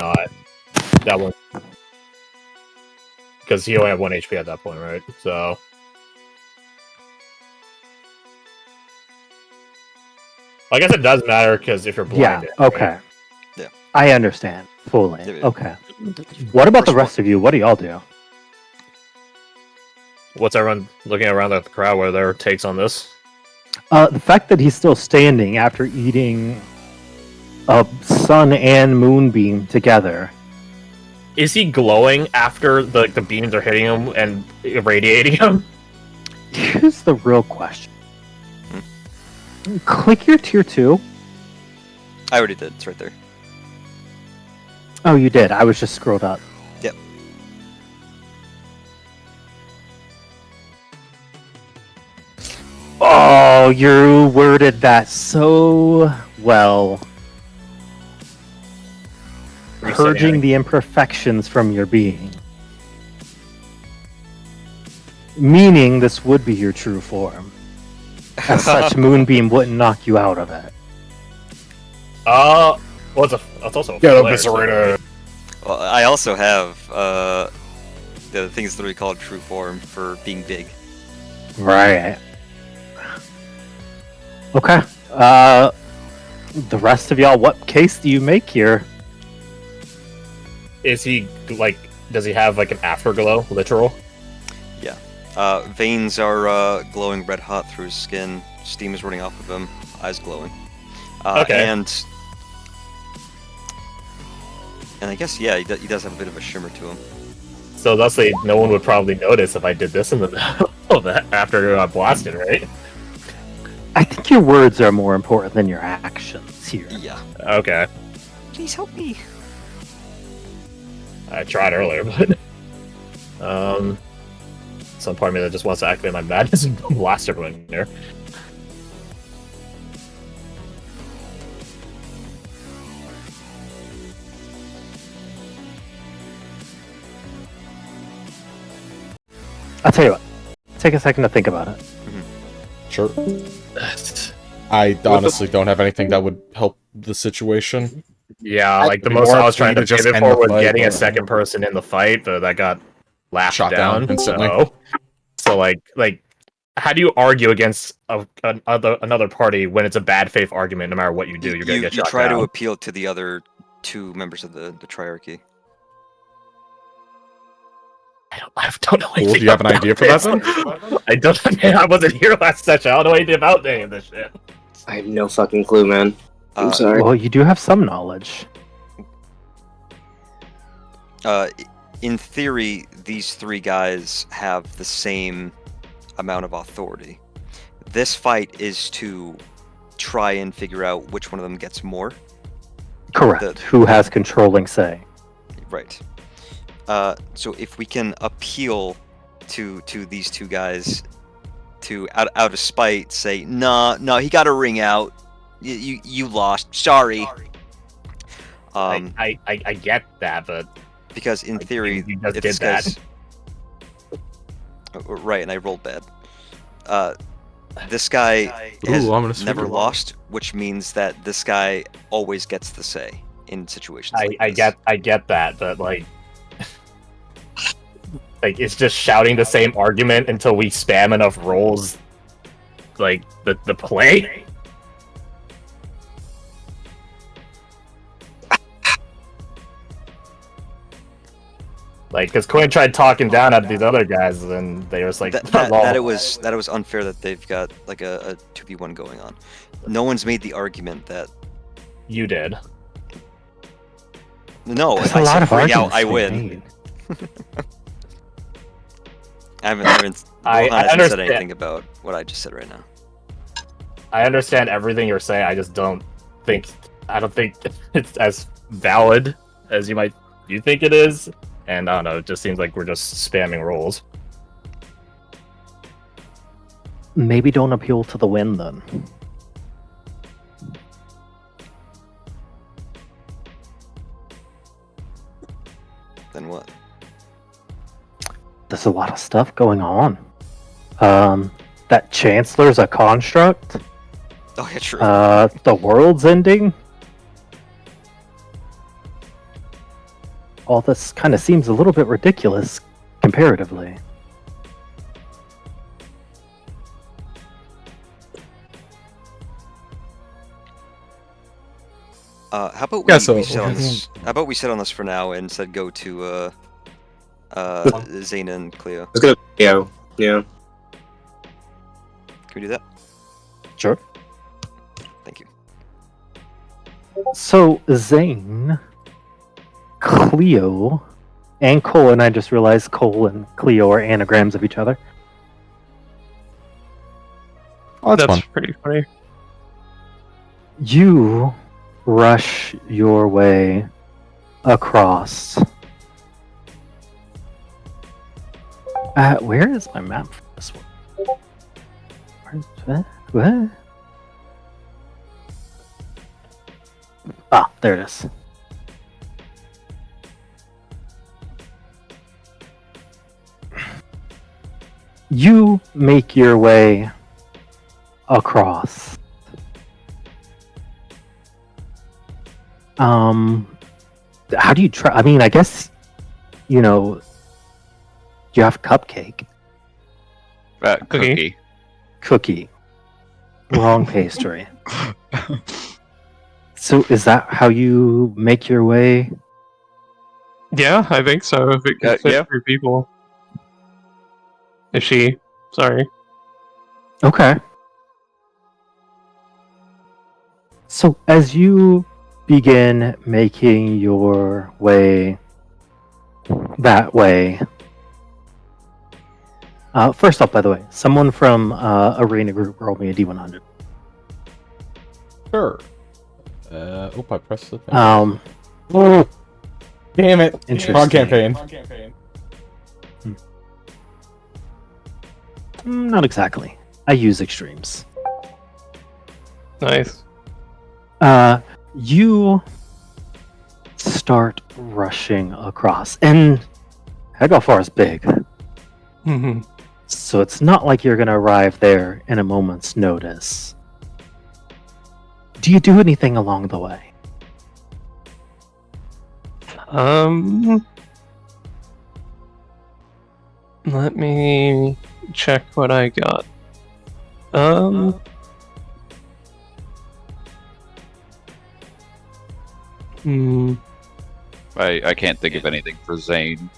not. That one. Because he only had 1 HP at that point, right? So. I guess it does matter because if you're blinded. Yeah, okay. Right? Yeah. I understand fully. Yeah. Okay. What about the rest of you? What do y'all do? What's everyone looking around at the crowd? What are their takes on this? The fact that he's still standing after eating a sun and moonbeam together. Is he glowing after the beams are hitting him and irradiating him? Here's the real question. Click your tier 2. I already did. It's right there. Oh, you did. I was just scrolled up. Yep. Oh, you worded that so well. Purging the imperfections from your being. Meaning this would be your true form. As such, Moonbeam wouldn't knock you out of it. Well, it's also a flare, Well, I also have the things that we call true form for being big. Right. Okay. The rest of y'all, what case do you make here? Is he does he have an afterglow, literal? Yeah. Veins are glowing red hot through his skin. Steam is running off of him. Eyes glowing. Okay. And I guess, yeah, he does have a bit of a shimmer to him. So thusly, no one would probably notice if I did this in the middle of that after I blasted, right? I think your words are more important than your actions here. Yeah. Okay. Please help me. I tried earlier, but some part of me that just wants to activate my madness and blast everyone in there. I'll tell you what. Take a second to think about it. Sure. I honestly don't have anything that would help the situation. Yeah, the It'd be most more I was for you trying to to just pivot end for the was fight, getting a but- second person in the fight, but that got laughed Shot down instantly. So how do you argue against another party when it's a bad faith argument? No matter what you do, you're gonna get shot You try down. to appeal to the other two members of the triarchy. I don't know anything. Cool. Do you have an idea for that then? I don't. I wasn't here last session. I don't know anything about any of this shit. I have no fucking clue, man. I'm sorry. Well, you do have some knowledge. In theory, these three guys have the same amount of authority. This fight is to try and figure out which one of them gets more. Correct. Who has controlling say? Right. So if we can appeal to these two guys to out of spite say, no, he got a ring out. You lost. Sorry. I get that, but because in theory, he just if did this guy's right, and I rolled bad. This guy has never lost, which means that this guy always gets the say in situations like this. I get that, but it's just shouting the same argument until we spam enough rolls, the play. Because Quinn tried talking down at these other guys, and they were just like, that it was unfair that they've got a 2v1 going on. No one's made the argument that you did. No, There's if I a lot said of bring out, arguments I to be win. made. I haven't I said understand. anything about what I just said right now. I understand everything you're saying. I just don't think it's as valid as you think it is. And I don't know. It just seems like we're just spamming rolls. Maybe don't appeal to the win then. Then what? There's a lot of stuff going on. That Chancellor's a construct. Oh yeah, true. The world's ending. all this kind of seems a little bit ridiculous comparatively. How about Yeah, we so- sit on this? How about we sit on this for now and instead go to Zane and Cleo? Let's go. Yeah. Can we do that? Sure. Thank you. So, Zane, Cleo, and Cole, and I just realized Cole and Cleo are anagrams of each other. Oh, that's fun. pretty funny. You rush your way across. Where is my map for this one? Where's that? What? Ah, there it is. You make your way across. How do you try? I mean, I guess, you have cupcake. Cookie. Cookie. Wrong pastry. So is that how you make your way? Yeah, I think so. If it can fit 3 people. If she, sorry. Okay. So as you begin making your way that way, first off, by the way, someone from Arena Group roll me a D100. Sure. I pressed the thing. Oh, Damn it. Interesting. Wrong campaign. not exactly. I use extremes. Nice. You start rushing across, and Hegolfar is big, Mhm. so it's not like you're gonna arrive there in a moment's notice. Do you do anything along the way? Let me check what I got. I can't think of anything for Zane.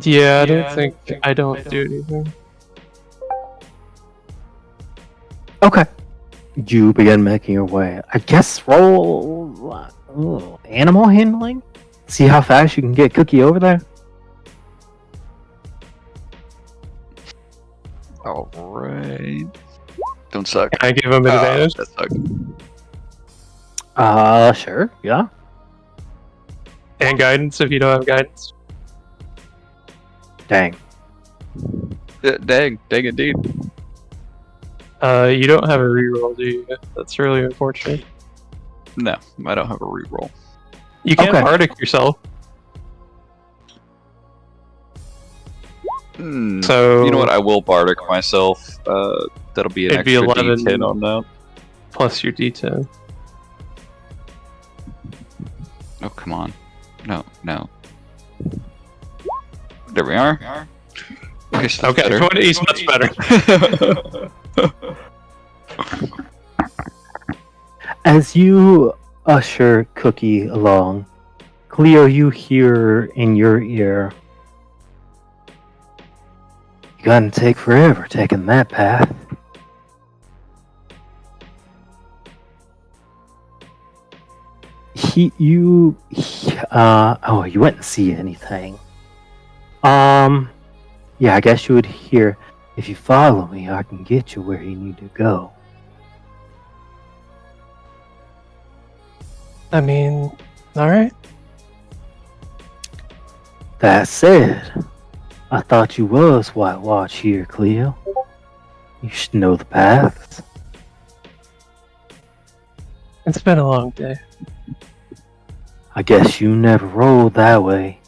Yeah, I don't think I don't do anything. Okay. You begin making your way. I guess roll animal handling? See how fast you can get Cookie over there? Alright. Don't suck. Can I give him advantage? That sucked. Sure, yeah. And guidance if you don't have guidance. Dang. Dang indeed. You don't have a reroll, do you? That's really unfortunate. No, I don't have a reroll. You can't Okay. Bardic yourself. So You know what? I will Bardic myself. That'll be an It'd be extra 11. D10 on that. plus your D10. Oh, come on. No. There we are. Okay, so that's Okay, better. 20 is much better. As you usher Cookie along, Cleo, you hear in your ear, "You're gonna take forever taking that path." You wouldn't see anything. Yeah, I guess you would hear, "If you follow me, I can get you where you need to go." I mean, alright. That said, I thought you was White Watch here, Cleo. You should know the paths. It's been a long day. I guess you never rolled that way.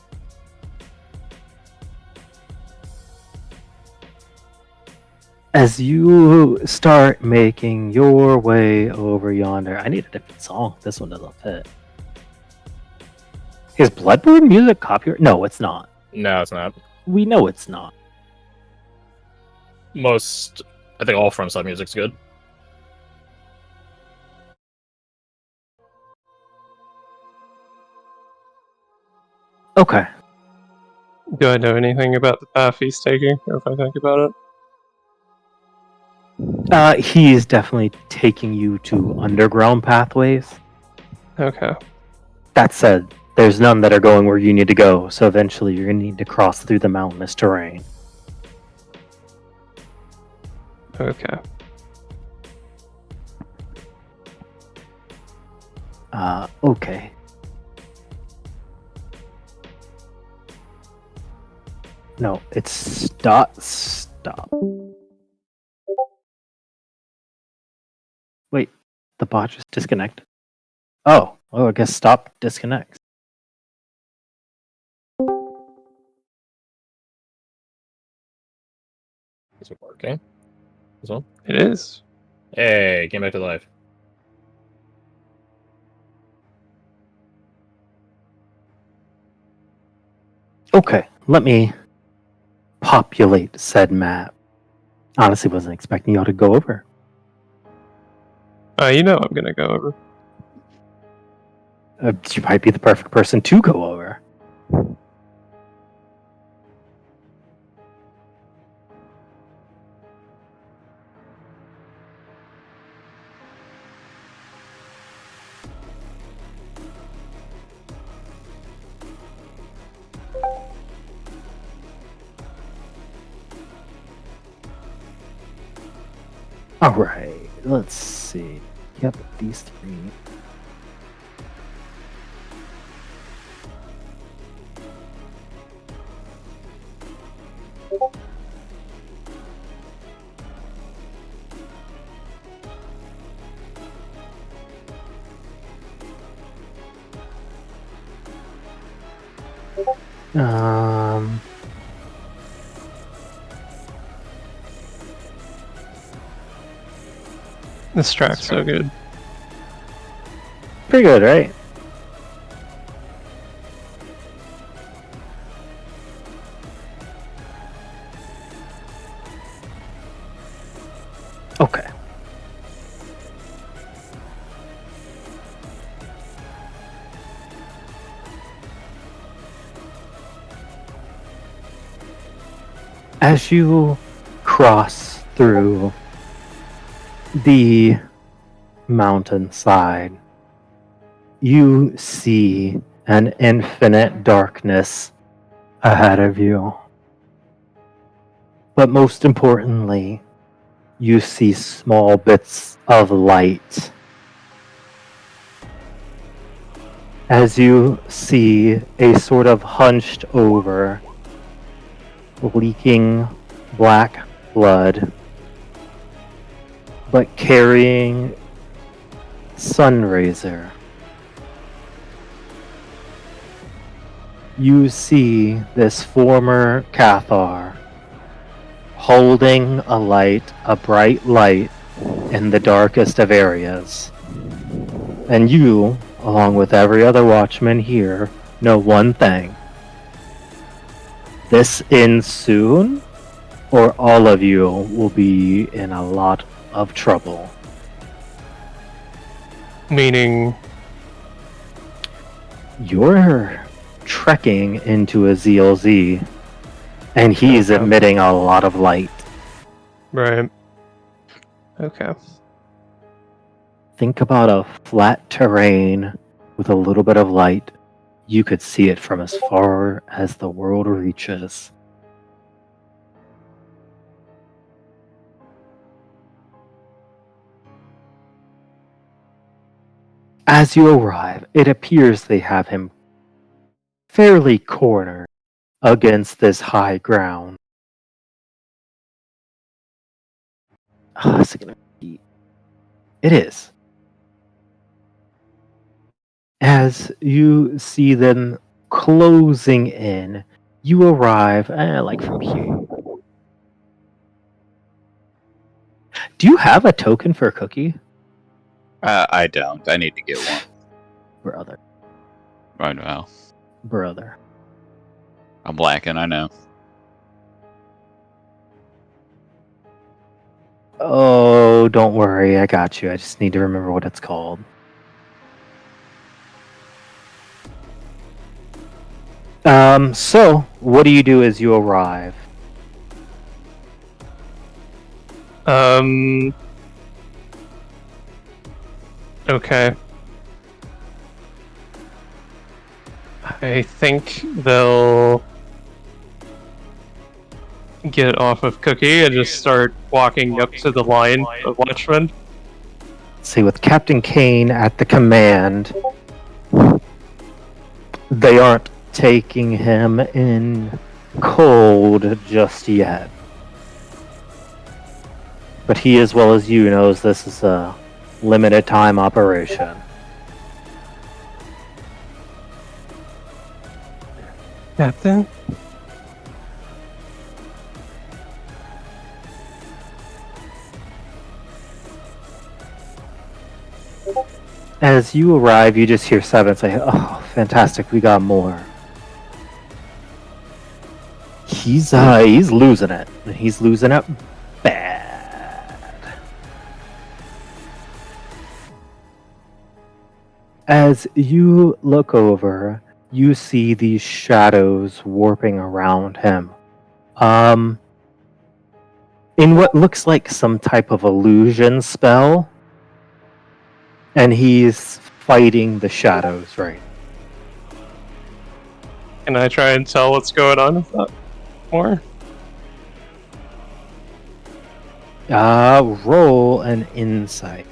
As you start making your way over yonder, I need a different song. This one doesn't fit. Is Bloodborne music copyright? No, it's not. No, it's not. We know it's not. I think all From Soft music's good. Okay. Do I know anything about the path he's taking, if I think about it? He's definitely taking you to underground pathways. Okay. That said, there's none that are going where you need to go, so eventually you're going to need to cross through the mountainous terrain. Okay. Okay. No, it's stop. Wait, the bot just disconnected. Oh, I guess stop disconnects. Is it working? This one? It is. Hey, came back to life. Okay, let me populate said map. Honestly, wasn't expecting y'all to go over. You know I'm gonna go over. You might be the perfect person to go over. Alright, let's see. Yep, these three. This track's so good. Pretty good, right? Okay. As you cross through the mountainside, you see an infinite darkness ahead of you. But most importantly, you see small bits of light. As you see a sort of hunched over, leaking black blood, but carrying Sunraiser. You see this former Cathar holding a bright light in the darkest of areas. And you, along with every other watchman here, know one thing. This ends soon, or all of you will be in a lot of trouble. Meaning, You're trekking into a ZLZ, and he's Okay. emitting a lot of light. right. Okay. Think about a flat terrain with a little bit of light. You could see it from as far as the world reaches. As you arrive, it appears they have him fairly cornered against this high ground. Is it gonna be? It is. As you see them closing in, you arrive, like from here. Do you have a token for Cookie? I don't. I need to get one Brother. right now. Brother. I'm lacking. I know. Oh, don't worry. I got you. I just need to remember what it's called. So, what do you do as you arrive? Okay. I think they'll get off of Cookie and just start walking up to the line of watchmen. See, with Captain Kane at the command, they aren't taking him in cold just yet. But he, as well as you, knows this is a limited time operation. Captain? As you arrive, you just hear Seven say, "Oh, fantastic, we got more." He's losing it. He's losing it bad. As you look over, you see these shadows warping around him. In what looks like some type of illusion spell. And he's fighting the shadows, right? Can I try and tell what's going on with that more? Roll an insight.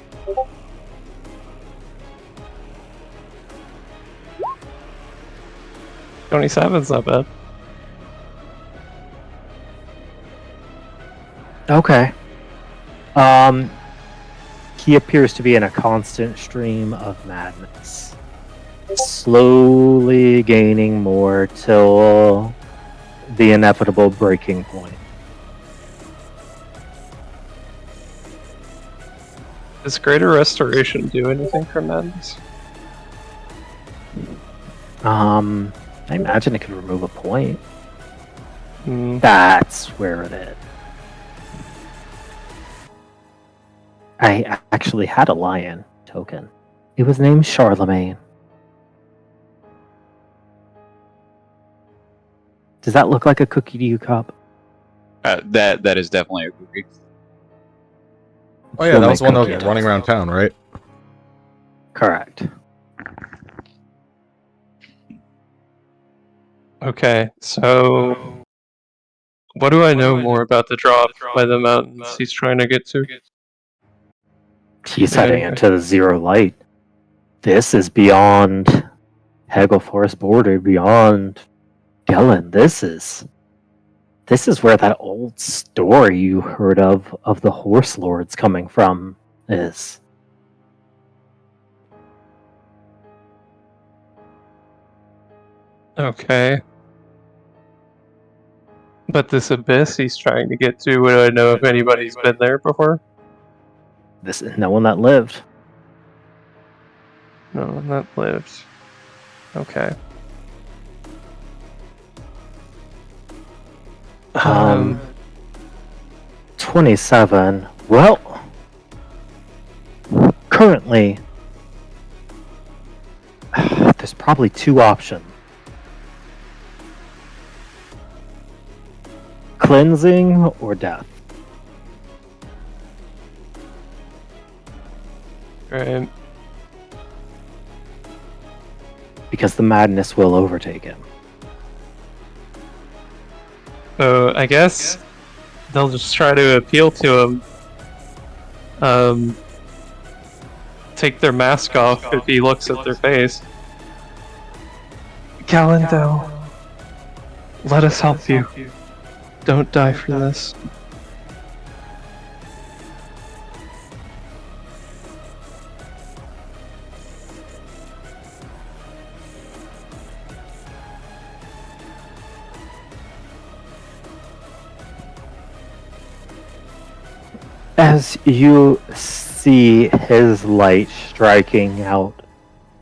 $27's not bad. Okay. He appears to be in a constant stream of madness. Slowly gaining more till the inevitable breaking point. Does Greater Restoration do anything for madness? I imagine it could remove a point. Hmm. That's where it is. I actually had a lion token. It was named Charlemagne. Does that look like a cookie to you, Cup? That is definitely a cookie. Oh yeah, You'll that was make one that cookie was running around town, right? Correct. Okay, so what do I know more about the drop by the mountains he's trying to get to? He's heading into the zero light. This is beyond Hegel Forest border, beyond Gelen. This is where that old story you heard of the horse lords coming from is. Okay. But this abyss he's trying to get to, would I know if anybody's been there before? This is no one that lived. No one that lived. Okay. 27. Well, currently, there's probably two options. Cleansing or death. Right. Because the madness will overtake him. So I guess they'll just try to appeal to him. Take their mask off if he looks at their face. Galindo, let us help you. Don't die for this. As you see his light striking out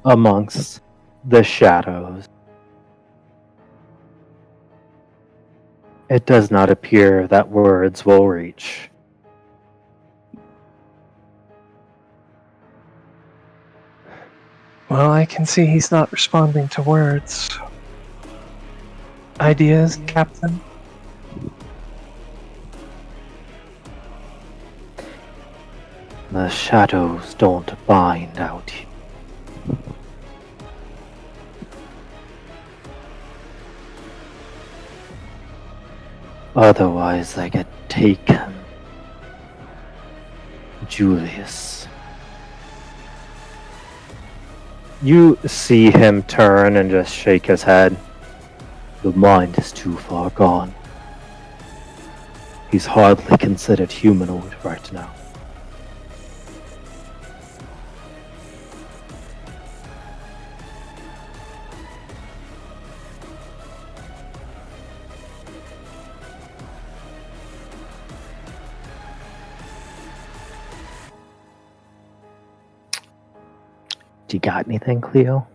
amongst the shadows, it does not appear that words will reach. Well, I can see he's not responding to words. Ideas, Captain? The shadows don't bind out here. Otherwise, I get taken. Julius. You see him turn and just shake his head. The mind is too far gone. He's hardly considered humanoid right now. You got anything, Cleo?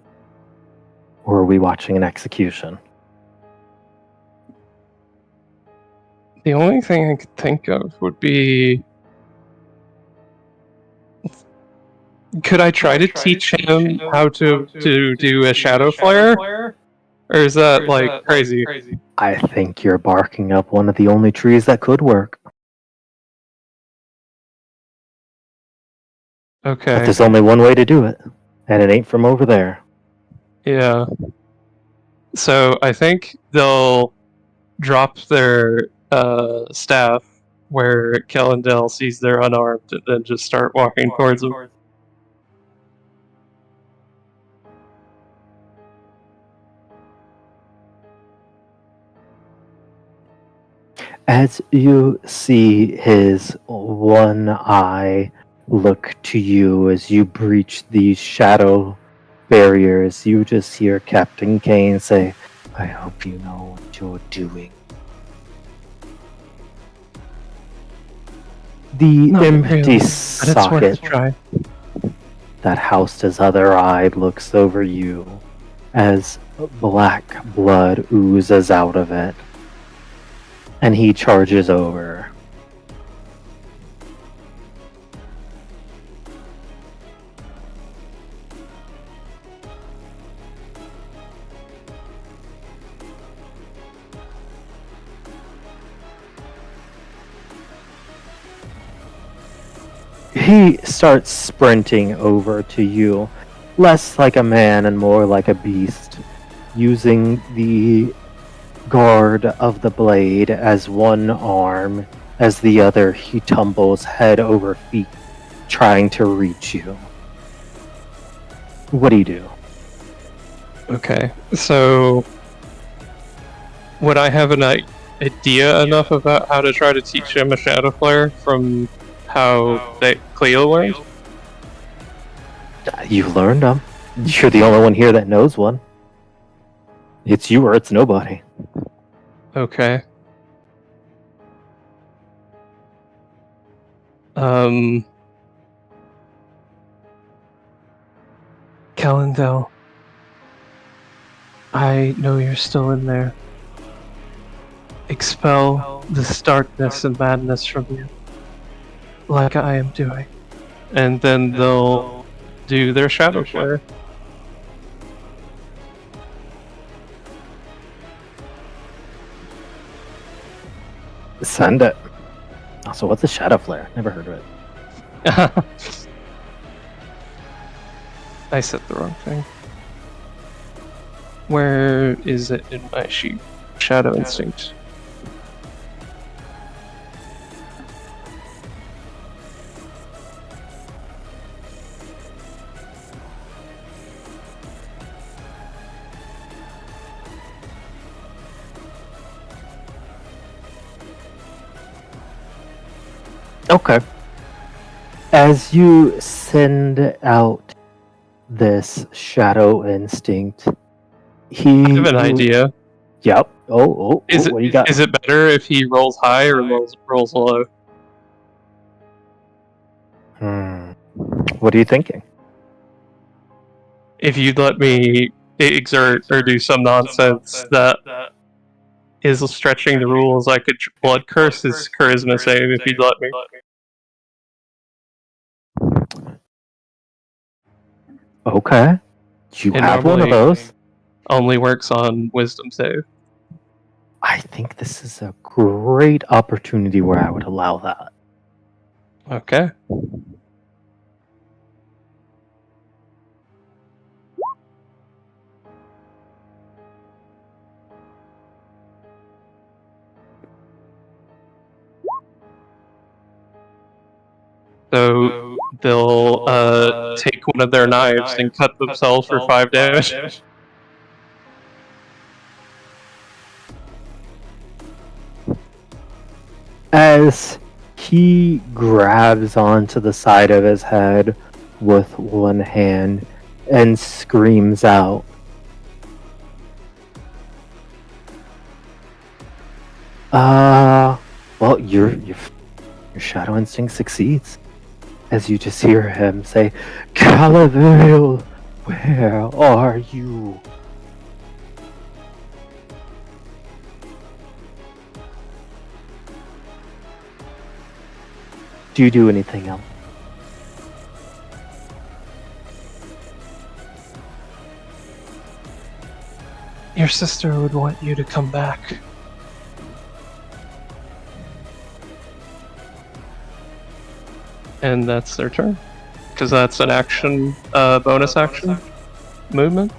Or are we watching an execution? The only thing I could think of would be... Could I try to teach him how to do a shadow flare? Or is that, like, crazy? I think you're barking up one of the only trees that could work. Okay. But there's only one way to do it, and it ain't from over there. Yeah. So I think they'll drop their staff where Kellendale sees they're unarmed and then just start walking towards them. As you see his one eye look to you as you breach these shadow barriers, you just hear Captain Kane say, "I hope you know what you're doing." The Not empty really, but it's worth a socket try. that housed his other eye looks over you as black blood oozes out of it, and he charges over. He starts sprinting over to you, less like a man and more like a beast, using the guard of the blade as one arm, as the other he tumbles head over feet, trying to reach you. What do you do? Okay, so would I have an idea enough about how to try to teach him a shadow flare from how Cleo learned? You learned them. You're the only one here that knows one. It's you or it's nobody. Okay. Kellendale, I know you're still in there. Expel this darkness and madness from you, like I am doing. And then they'll do their shadow flare. Send it. Also, what's a shadow flare? Never heard of it. I said the wrong thing. Where is it in my sheet? Shadow Instinct. Okay. As you send out this shadow instinct, he... I have an idea. Yep. Oh, Is what do you got? it better if he rolls high or rolls low? What are you thinking? If you'd let me exert or do some nonsense that is stretching the rules, I could blood curse his charisma save if you'd let me. Okay. You It have one of normally those. only works on wisdom save. I think this is a great opportunity where I would allow that. Okay. So they'll take one of their knives and cut themselves for 5 damage. As he grabs onto the side of his head with one hand and screams out, well, your shadow instinct succeeds. As you just hear him say, Calavale, where are you? Do you do anything else? Your sister would want you to come back. And that's their turn. Because that's an action, bonus action movement.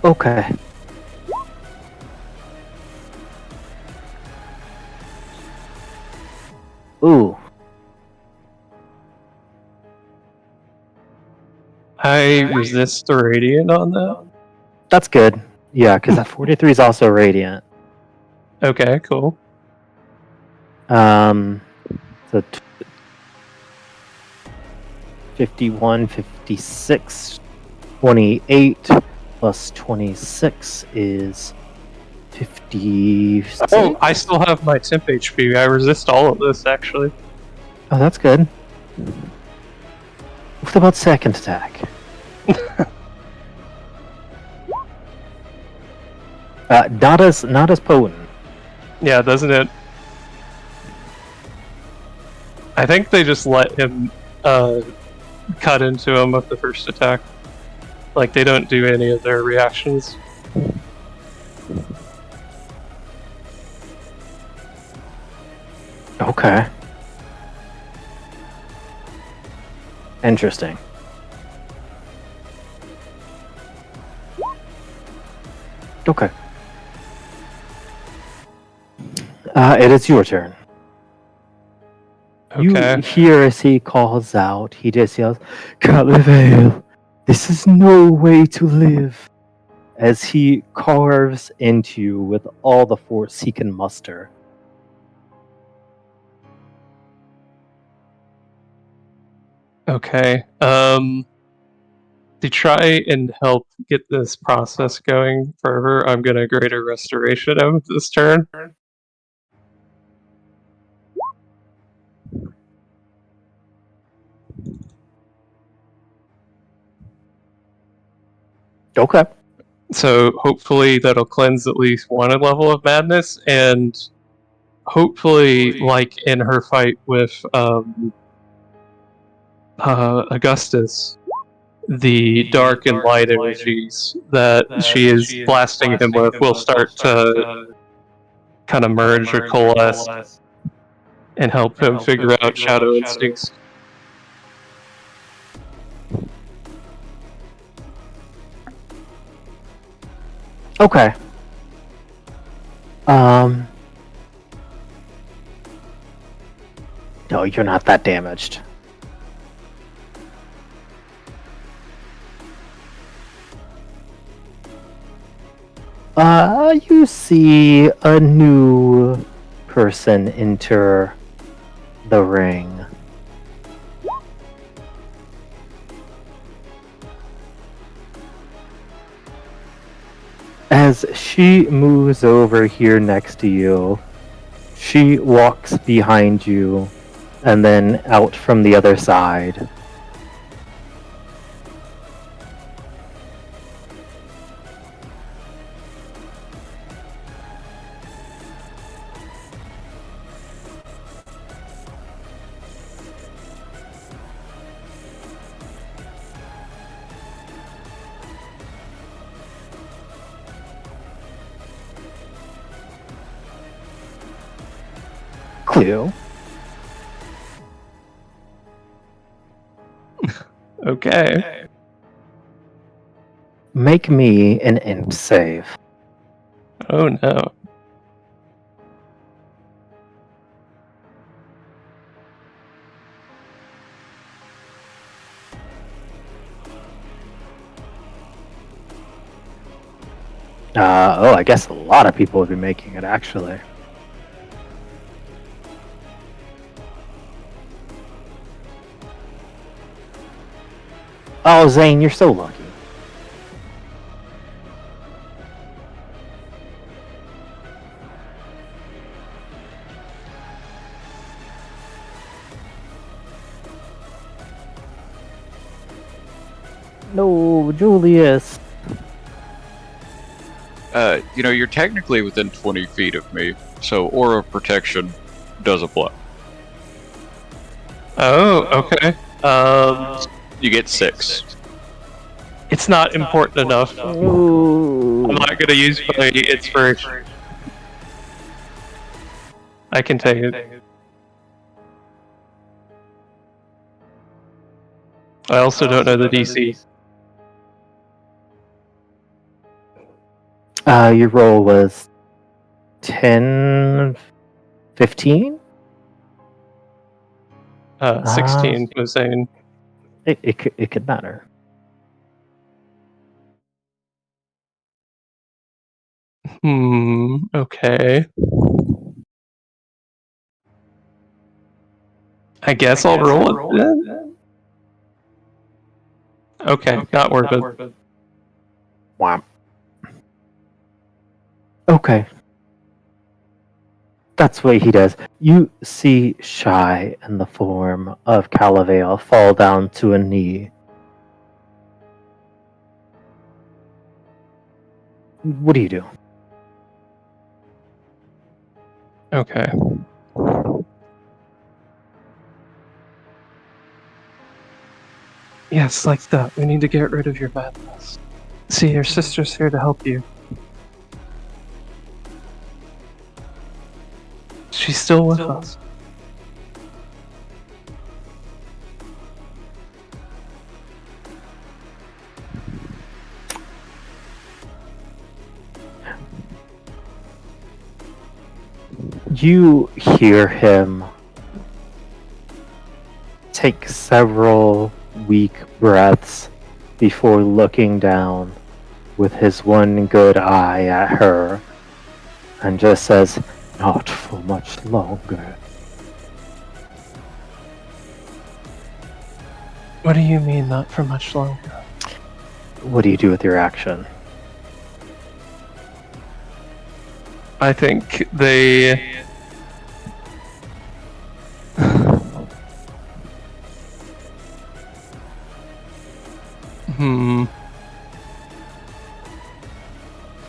Okay. Ooh. I resist the radiant on that. That's good. Yeah, because that 43 is also radiant. Okay, cool. So 51, 56, 28 plus 26 is 56. Oh, I still have my temp HP. I resist all of this, actually. Oh, that's good. What about second attack? Not as potent. Yeah, doesn't it? I think they just let him cut into him with the first attack. Like, they don't do any of their reactions. Okay. Interesting. Okay. It is your turn. Okay. You hear as he calls out, he just yells, Calavale, this is no way to live. As he carves into you with all the force he can muster. Okay. To try and help get this process going further, I'm gonna greater restoration him this turn. Okay. So hopefully that'll cleanse at least one level of madness, and hopefully, like in her fight with Augustus, the dark and light energies that she is blasting him with will start to kind of merge or coalesce and help him figure out shadow instincts. Okay. No, you're not that damaged. You see a new person enter the ring. As she moves over here next to you, she walks behind you and then out from the other side. Clue. Okay. Make me an int save. Oh no. I guess a lot of people would be making it, actually. Oh, Zane, you're so lucky. No, Julius. You're technically within 20 feet of me, so aura of protection does apply. Oh, okay. You get 6. It's not important enough. Ooh. I'm not gonna use my inspiration. I can take it. I also don't know the DC. Your roll was 10, 15? 16 was saying. It could matter. Okay. I guess I'll roll it then. Okay, not worth it. Wow. Okay. That's what he does. You see Shy in the form of Calavale fall down to a knee. What do you do? Okay. Yes, like that. We need to get rid of your madness. See, your sister's here to help you. She's still with us. You hear him take several weak breaths before looking down with his one good eye at her and just says, "Not for much longer." What do you mean, not for much longer? What do you do with your action? I think they...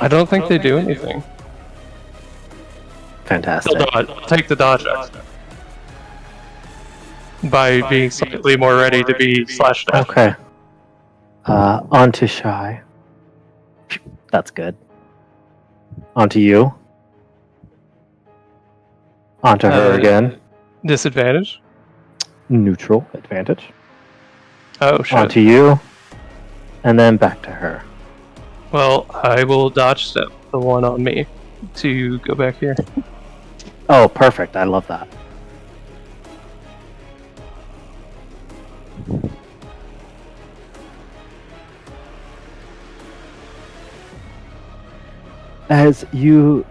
I don't think they do anything. Fantastic. They'll dodge. Take the dodge action. By being slightly more ready to be slashed at. Okay. On to Shy. That's good. On to you. On to her again. Disadvantage? Neutral advantage. Oh, shit. On to you. And then back to her. Well, I will dodge step the one on me to go back here. Oh, perfect. I love that. As you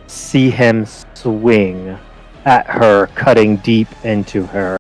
see him swing at her, cutting deep into her,